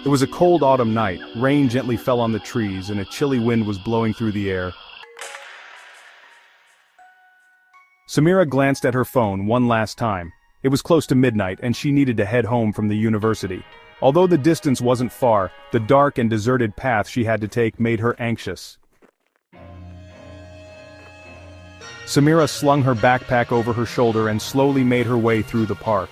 It was a cold autumn night, rain gently fell on the trees and a chilly wind was blowing through the air. Samira glanced at her phone one last time. It was close to midnight and she needed to head home from the university. Although the distance wasn't far, the dark and deserted path she had to take made her anxious. Samira slung her backpack over her shoulder and slowly made her way through the park.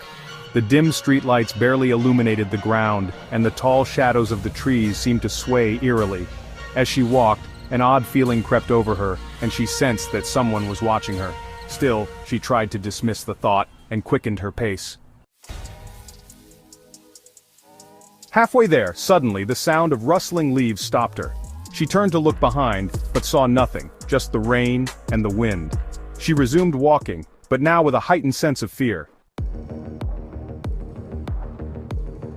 The dim streetlights barely illuminated the ground, and the tall shadows of the trees seemed to sway eerily. As she walked, an odd feeling crept over her, and she sensed that someone was watching her. Still, she tried to dismiss the thought, and quickened her pace. Halfway there, suddenly the sound of rustling leaves stopped her. She turned to look behind, but saw nothing, just the rain and the wind. She resumed walking, but now with a heightened sense of fear.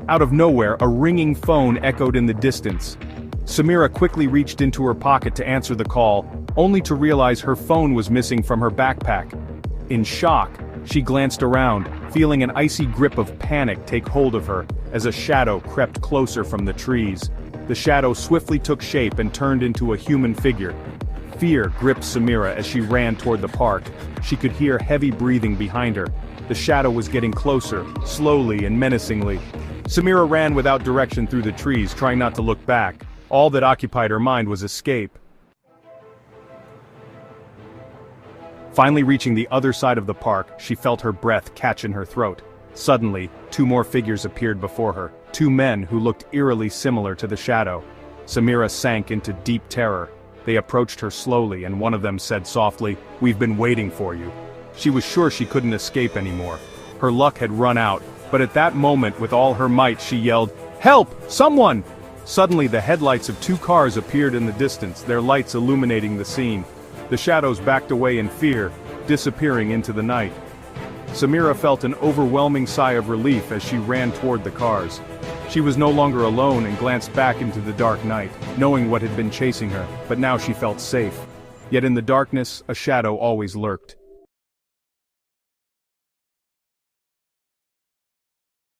Out of nowhere, a ringing phone echoed in the distance. Samira quickly reached into her pocket to answer the call, only to realize her phone was missing from her backpack. In shock, she glanced around, feeling an icy grip of panic take hold of her, as a shadow crept closer from the trees. The shadow swiftly took shape and turned into a human figure. Fear gripped Samira as she ran toward the park. She could hear heavy breathing behind her. The shadow was getting closer, slowly and menacingly. Samira ran without direction through the trees, trying not to look back. All that occupied her mind was escape. Finally reaching the other side of the park, she felt her breath catch in her throat. Suddenly, two more figures appeared before her, two men who looked eerily similar to the shadow. Samira sank into deep terror. They approached her slowly and one of them said softly, "We've been waiting for you." She was sure she couldn't escape anymore. Her luck had run out, but at that moment with all her might she yelled, "Help! Someone!" Suddenly the headlights of two cars appeared in the distance, their lights illuminating the scene. The shadows backed away in fear, disappearing into the night. Samira felt an overwhelming sigh of relief as she ran toward the cars. She was no longer alone and glanced back into the dark night, knowing what had been chasing her, but now she felt safe. Yet in the darkness, a shadow always lurked.